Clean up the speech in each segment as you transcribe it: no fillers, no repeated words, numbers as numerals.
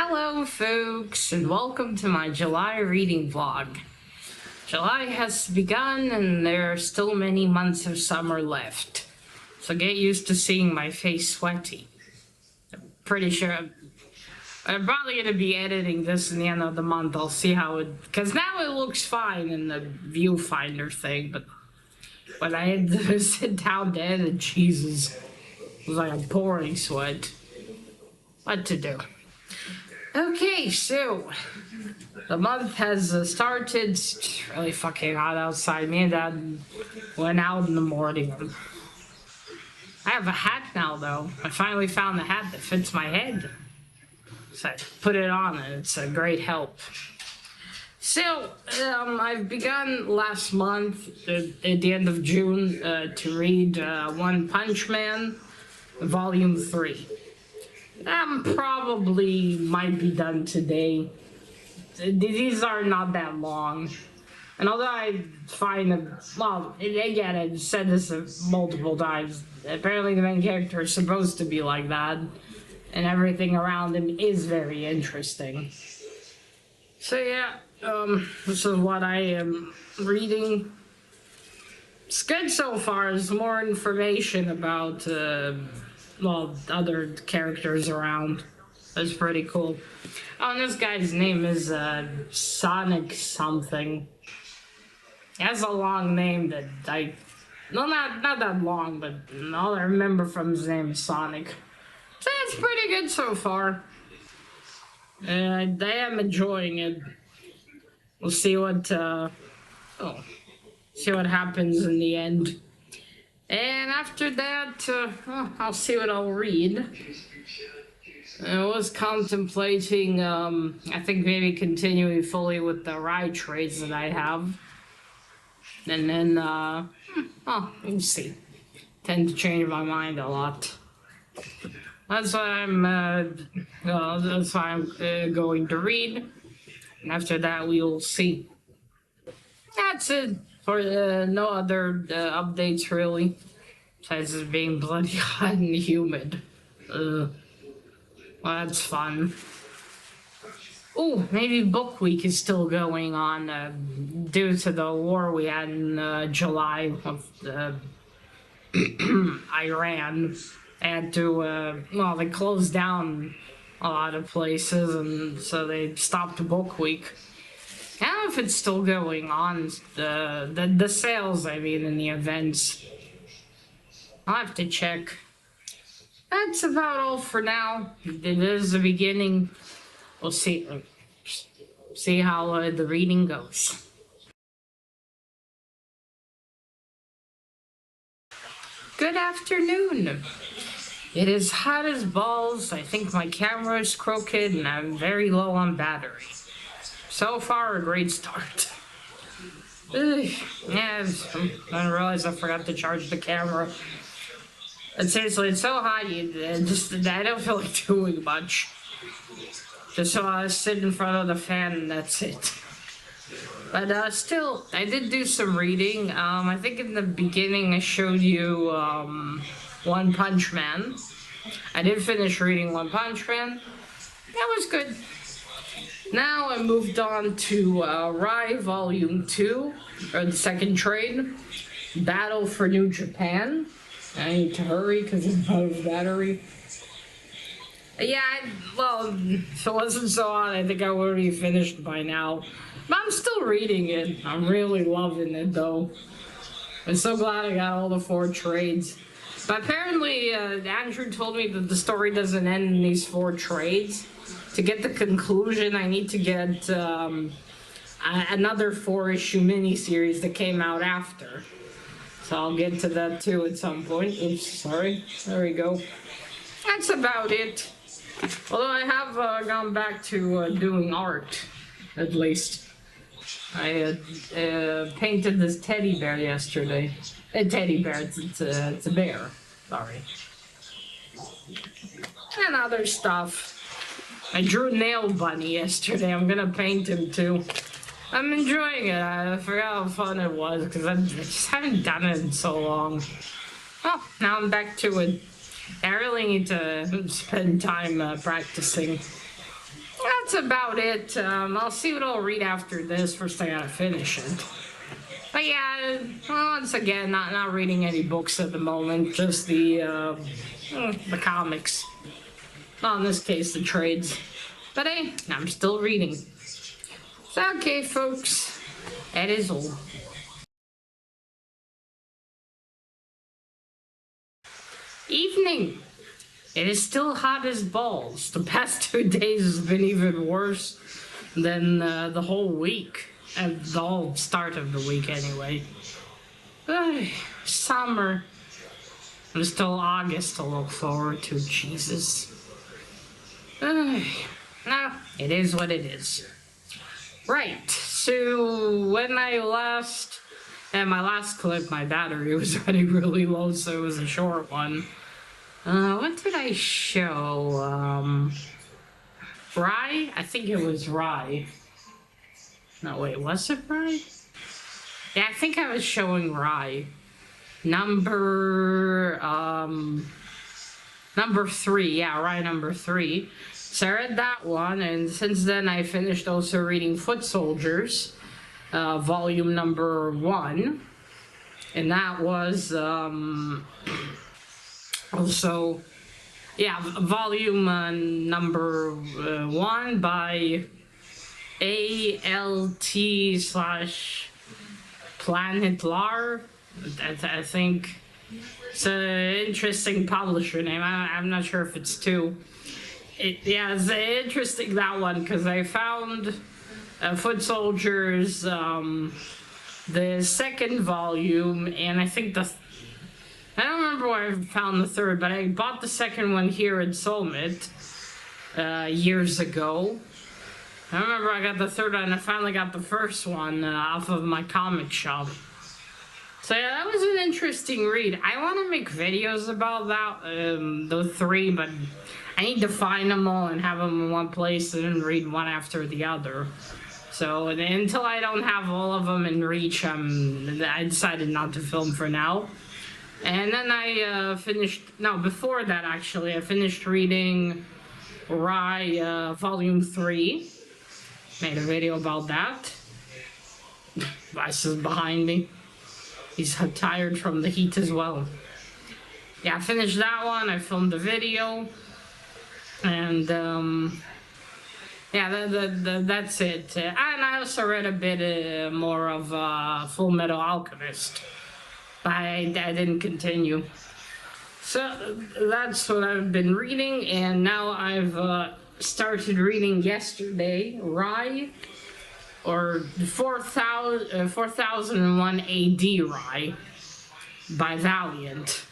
Hello folks, and welcome to my July reading vlog. July has begun and there are still many months of summer left. So get used to seeing my face sweaty. I'm pretty sure I'm probably going to be editing this in the end of the month. I'll see how it... because now it looks fine in the viewfinder thing, but when I had to sit down to edit, Jesus, it was like a pouring sweat. What to do? Okay, so the month has started. It's really fucking hot outside. Me and Dad went out in the morning. I have a hat now, though. I finally found the hat that fits my head. So I put it on, and it's a great help. So, I've begun last month, at the end of June, to read One Punch Man, Volume 3. Probably might be done today. These are not that long. And although I find well, again, I've said this multiple times, apparently the main character is supposed to be like that, and everything around him is very interesting. So yeah, this is what I am reading. It's good so far. There's more information about other characters around. That's pretty cool. Oh, and this guy's name is Sonic something. He has a long name that not that long, but all I remember from his name is Sonic. So it's pretty good so far. And I am enjoying it. We'll see what happens in the end. And after that, I'll see what I'll read. I was contemplating, I think maybe continuing fully with the ride trades that I have. And then, we'll see. Tend to change my mind a lot. That's why I'm going to read. And after that, we'll see. That's it. For no other updates, really. Besides it being bloody hot and humid. Well, that's fun. Oh, maybe Book Week is still going on due to the war we had in July of Iran. They had to, they closed down a lot of places, and so they stopped Book Week. I don't know if it's still going on, the sales, I mean, and the events. I'll have to check. That's about all for now. It is the beginning. We'll see how the reading goes. Good afternoon. It is hot as balls. I think my camera is crooked and I'm very low on battery. So far, a great start. Yeah, I realized I forgot to charge the camera. And seriously, it's so hot, I don't feel like doing much. Just so I sit in front of the fan and that's it. But still, I did do some reading. I think in the beginning I showed you One Punch Man. I did finish reading One Punch Man. That was good. Now I moved on to Rai Volume 2, or the second trade, Battle for New Japan. I need to hurry because I'm out of battery. Yeah, if it wasn't so hot, I think I would have already finished by now. But I'm still reading it. I'm really loving it, though. I'm so glad I got all the 4 trades. But apparently, Andrew told me that the story doesn't end in these 4 trades. To get the conclusion, I need to get another 4-issue miniseries that came out after. So I'll get to that too at some point. Oops, sorry. There we go. That's about it. Although I have gone back to doing art, at least. I painted this teddy bear yesterday. A teddy bear, it's a bear. Sorry. And other stuff. I drew Nail Bunny yesterday. I'm gonna paint him too. I'm enjoying it. I forgot how fun it was because I just haven't done it in so long. Oh, now I'm back to it. I really need to spend time practicing. that's about it. I'll see what I'll read after this. First, I gotta finish it. But yeah, once again, not reading any books at the moment. Just the comics. Well, in this case, the trades. But hey, I'm still reading. So, okay, folks, that is all. Evening. It is still hot as balls. The past 2 days has been even worse than the whole week. And the whole start of the week, anyway. Summer. There's still August to look forward to, Jesus. No, it is what it is. Right, so when I last... And my last clip, my battery was running really low, so it was a short one. What did I show? Rye? I think it was Rye. No, wait, was it Rye? Yeah, I think I was showing Rye. Number 3, yeah, Rye number 3. So I read that one, and since then I finished also reading Foot Soldiers, volume number 1. And that was, also, yeah, volume number 1 by ALT/Planet Lar. I think it's an interesting publisher name. I'm not sure if it's 2. Yeah, it's interesting, that one, because I found Foot Soldiers, the second volume, and I think I don't remember where I found the third, but I bought the second one here in Summit years ago. I remember I got the third one, and I finally got the first one off of my comic shop. So yeah, that was an interesting read. I want to make videos about that, those 3, but I need to find them all and have them in one place and then read one after the other. So until I don't have all of them in reach, I decided not to film for now. And then I before that actually, I finished reading Rye volume 3. Made a video about that. Vice is behind me. He's tired from the heat as well. Yeah, I finished that one. I filmed the video. And, yeah, that's it. And I also read a bit more of Full Metal Alchemist. But I didn't continue. So that's what I've been reading. And now I've started reading yesterday, Rye, or 4001 AD Rye by Valiant.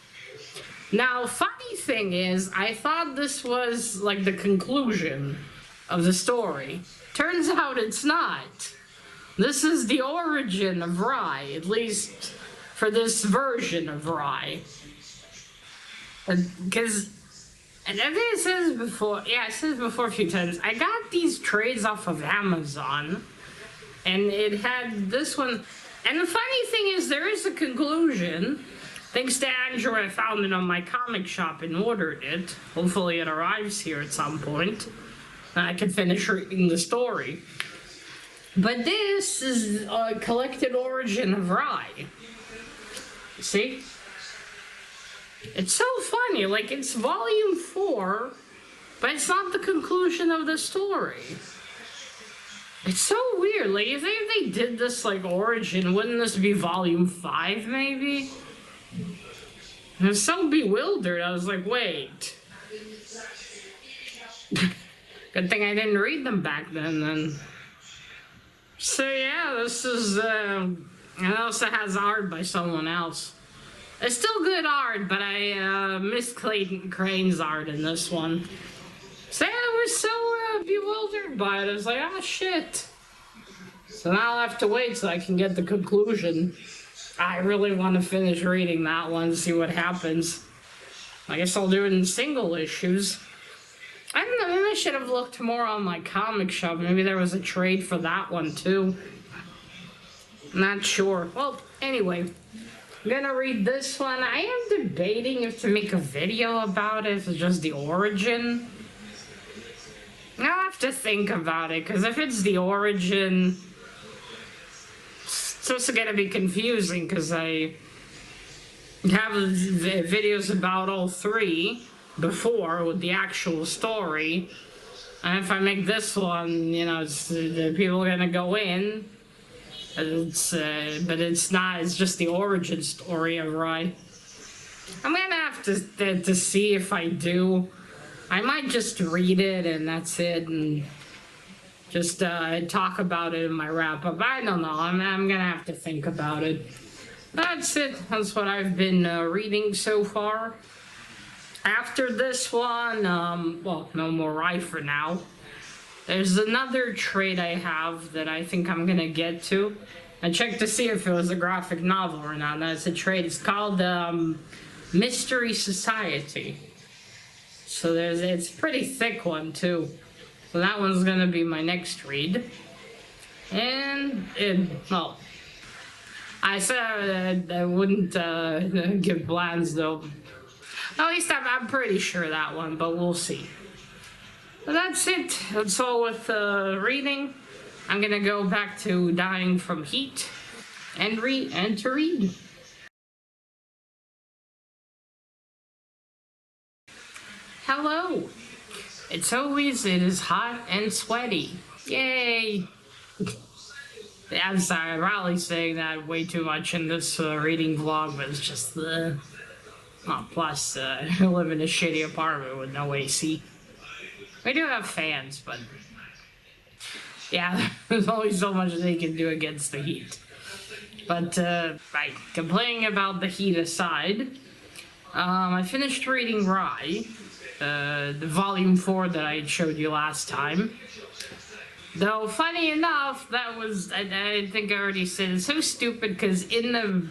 Now, funny thing is, I thought this was like the conclusion of the story. Turns out it's not. This is the origin of Rye, at least for this version of Rye. Because, and I think it says before, yeah, it says before a few times, I got these trades off of Amazon, and it had this one. And the funny thing is, there is a conclusion. Thanks to Andrew, I found it on my comic shop and ordered it. Hopefully it arrives here at some point, and I can finish reading the story. But this is a collected origin of Rye. See? It's so funny, like it's volume 4, but it's not the conclusion of the story. It's so weird, like if they did this like origin, wouldn't this be volume 5 maybe? I was so bewildered, I was like, wait. Good thing I didn't read them back then. So yeah, this is, and it also has art by someone else. It's still good art, but I missed Clayton Crane's art in this one. So yeah, I was so bewildered by it. I was like, oh shit. So now I'll have to wait so I can get the conclusion. I really want to finish reading that one, see what happens. I guess I'll do it in single issues. I don't know, maybe I should have looked more on my comic shop. Maybe there was a trade for that one too. Not sure. Well, anyway, I'm gonna read this one. I am debating if to make a video about it, if it's just the origin. I have to think about it, because if it's the origin, it's also gonna be confusing, because I have videos about all three before with the actual story. And if I make this one, you know, the people are gonna go in. But it's not. It's just the origin story of Rai. I'm gonna have to see if I do. I might just read it and that's it, and just talk about it in my wrap up. I don't know. I'm gonna have to think about it. That's it. That's what I've been reading so far. After this one, well, no more Rai for now. There's another trade I have that I think I'm gonna get to. I checked to see if it was a graphic novel or not. That's a trade. It's called Mystery Society. So it's a pretty thick one too. So that one's gonna be my next read. And well, I said I wouldn't give plans though. At least I'm pretty sure that one, but we'll see. But that's it. That's all with reading. I'm gonna go back to Dying from Heat and to read. Hello. It is hot and sweaty. Yay. I'm sorry, I'm probably saying that way too much in this reading vlog, but it's just plus, I live in a shitty apartment with no AC. We do have fans, but yeah, there's only so much they can do against the heat. But, right, complaining about the heat aside, I finished reading Rai, the volume 4 that I showed you last time. Though, funny enough, that was, I think I already said, it's so stupid, because in the,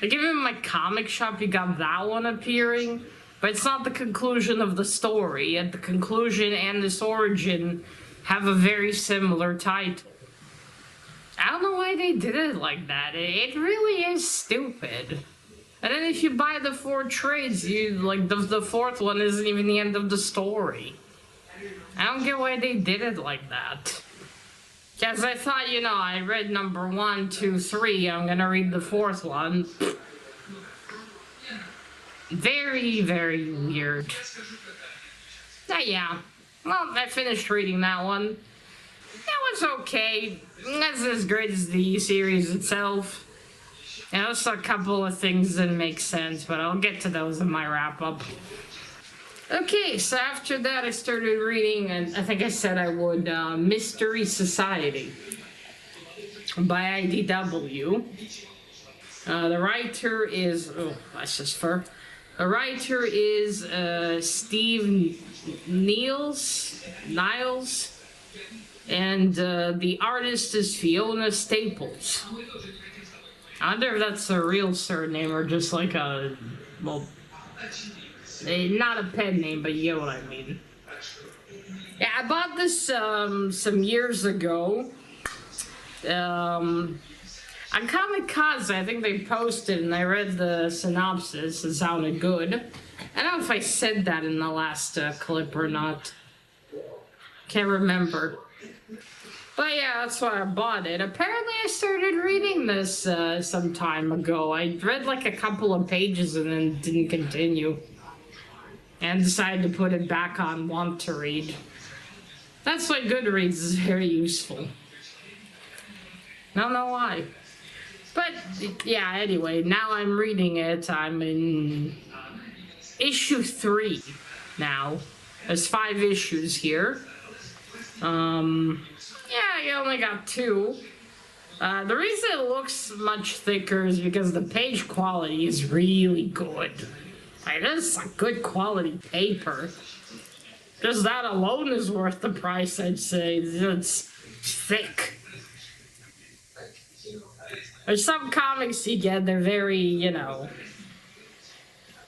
like, even in my comic shop, you got that one appearing. But it's not the conclusion of the story, and the conclusion and this origin have a very similar title. I don't know why they did it like that. It really is stupid. And then if you buy the 4 trades, you like the 4th one isn't even the end of the story. I don't get why they did it like that. Because I thought, you know, I read number 1, 2, 3, I'm gonna read the 4th one. Very, very weird. Yeah. Well, I finished reading that one. That was okay. That's as great as the series itself. And also a couple of things didn't make sense, but I'll get to those in my wrap-up. Okay, so after that I started reading, and I think I said I would, Mystery Society by IDW. The writer is... Oh, that's just fur. The writer is Steve Niles, and the artist is Fiona Staples. I wonder if that's a real surname or just like a, well, not a pen name, but you get what I mean. Yeah, I bought this some years ago. On Kamikaze, I think they posted, and I read the synopsis. It sounded good. I don't know if I said that in the last clip or not. Can't remember. But yeah, that's why I bought it. Apparently I started reading this some time ago. I read like a couple of pages and then didn't continue. And decided to put it back on Want to Read. That's why Goodreads is very useful. I don't know why. But, yeah, anyway, now I'm reading it. I'm in issue 3 now. There's 5 issues here. Yeah, you only got 2. The reason it looks much thicker is because the page quality is really good. Like, this is a good quality paper. Just that alone is worth the price, I'd say. It's thick. There's some comics you get, they're very, you know,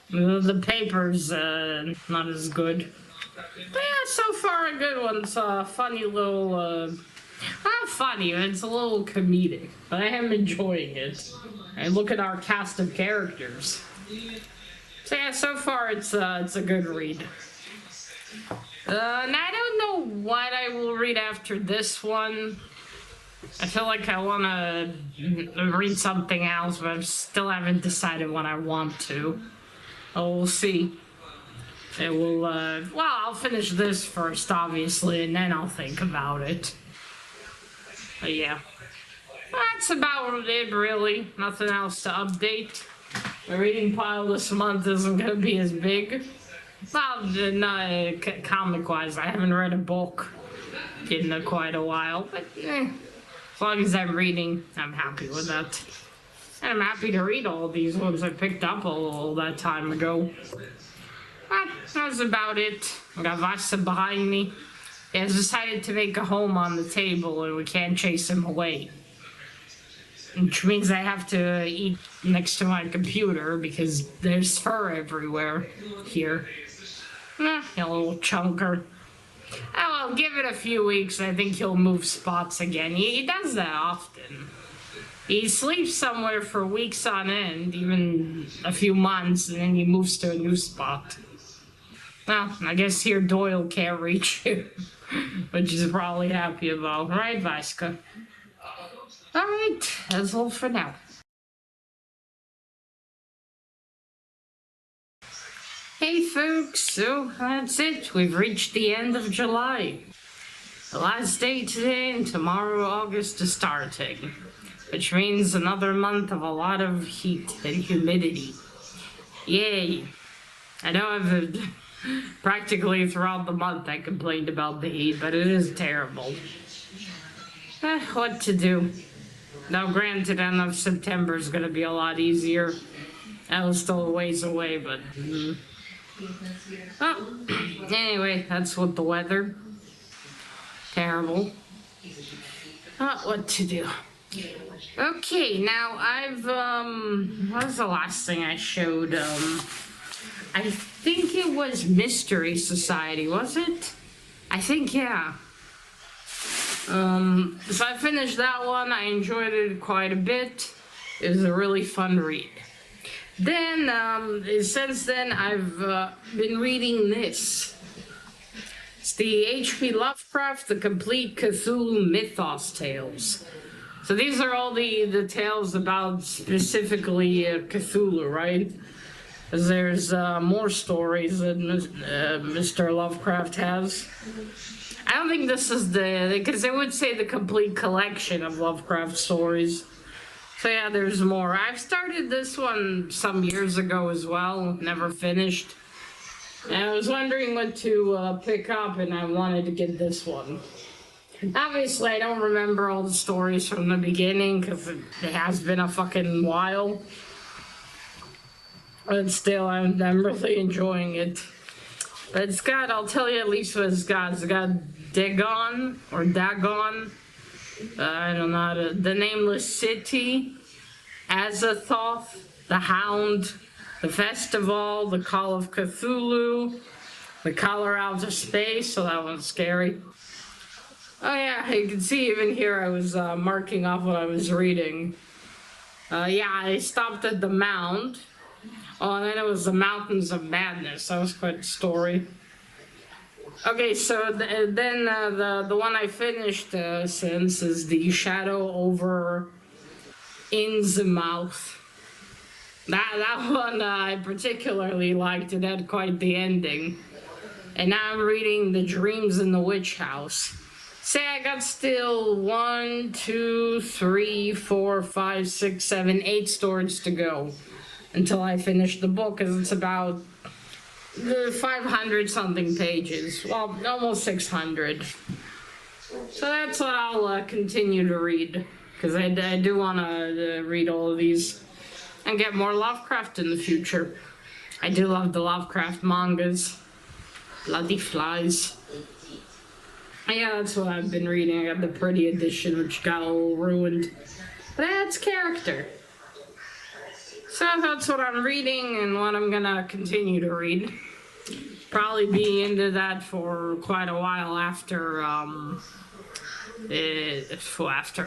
the paper's not as good. But yeah, so far a good one. It's a funny little, not funny, it's a little comedic, but I am enjoying it. And look at our cast of characters. So yeah, so far it's a good read. And I don't know what I will read after this one. I feel like I want to read something else, but I still haven't decided what I want to. Oh, we'll see. It will, well, I'll finish this first, obviously, and then I'll think about it. But yeah. That's about it, really. Nothing else to update. My reading pile this month isn't going to be as big. Well, comic-wise, I haven't read a book in quite a while, but as long as I'm reading, I'm happy with that. And I'm happy to read all these ones I picked up all that time ago. But that's about it. I got Vasa behind me. He has decided to make a home on the table and we can't chase him away. Which means I have to eat next to my computer because there's fur everywhere here. You little chunker. Oh, well, give it a few weeks. I think he'll move spots again. He does that often. He sleeps somewhere for weeks on end, even a few months, and then he moves to a new spot. Well, I guess here Doyle can't reach him, which he's probably happy about. Right, Vaska? Alright, that's all for now. Hey folks, so that's it. We've reached the end of July. The last day today and tomorrow August is starting, which means another month of a lot of heat and humidity. Yay! I know I've practically throughout the month I complained about the heat, but it is terrible. What to do? Now granted, I know September is going to be a lot easier. That was still a ways away, but... Oh, anyway, that's what the weather. Terrible. What to do? Okay, now what was the last thing I showed? I think it was Mystery Society, was it? I think, yeah. So I finished that one. I enjoyed it quite a bit. It was a really fun read. Then, since then, I've been reading this. It's the H.P. Lovecraft, The Complete Cthulhu Mythos Tales. So these are all the tales about specifically Cthulhu, right? Because there's more stories that Mr. Lovecraft has. I don't think this is because it would say the complete collection of Lovecraft stories. So yeah, there's more. I've started this one some years ago as well, never finished. And I was wondering what to pick up, and I wanted to get this one. Obviously, I don't remember all the stories from the beginning, because it has been a fucking while. But still, I'm really enjoying it. But it's got, I'll tell you at least what it's got. It's got Dagon, or Dagon. I don't know how to, the Nameless City, Azathoth, the Hound, the Festival, the Call of Cthulhu, the Color Out of Space, so that one's scary. Oh yeah, you can see even here I was marking off what I was reading. Yeah, I stopped at the Mound. Oh, and then it was the Mountains of Madness. That was quite a story. Okay, so then the one I finished since is the Shadow over Innsmouth. That one I particularly liked. It had quite the ending. And now I'm reading The Dreams in the Witch House. Say I got still 1, 2, 3, 4, 5, 6, 7, 8 stories to go until I finish the book, because it's about 500 something pages. Well, almost 600. So that's what I'll continue to read, because I do want to read all of these and get more Lovecraft in the future. I do love the Lovecraft mangas. Bloody flies. Yeah, that's what I've been reading. I got the Pretty Edition, which got a little ruined. But that's character. So that's what I'm reading and what I'm gonna continue to read. Probably be into that for quite a while after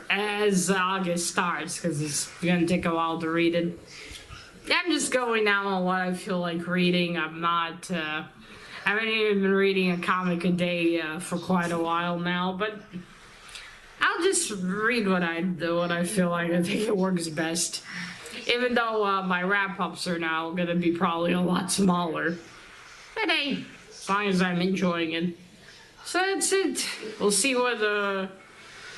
as August starts, because it's gonna take a while to read it. I'm just going now on what I feel like reading. I'm not I haven't even been reading a comic a day for quite a while now, but I'll just read what I feel like. I think it works best. Even though my wrap-ups are now gonna be probably a lot smaller. But hey, as long as I'm enjoying it. So that's it. We'll see what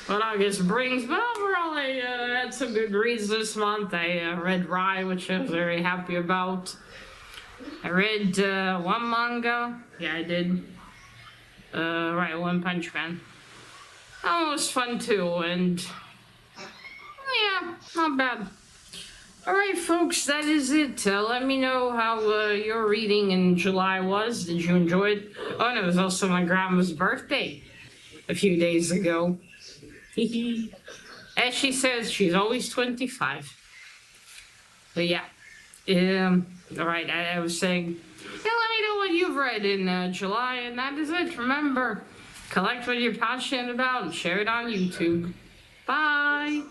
August brings. But overall, I had some good reads this month. I read Rye, which I was very happy about. I read one manga. Yeah, I did. Right, One Punch Man. That was fun too, and yeah, not bad. Alright, folks, that is it. Let me know how your reading in July was. Did you enjoy it? Oh, and it was also my grandma's birthday a few days ago. As she says, she's always 25. But yeah. Alright, I was saying, yeah, let me know what you've read in July, and that is it. Remember, collect what you're passionate about and share it on YouTube. Bye!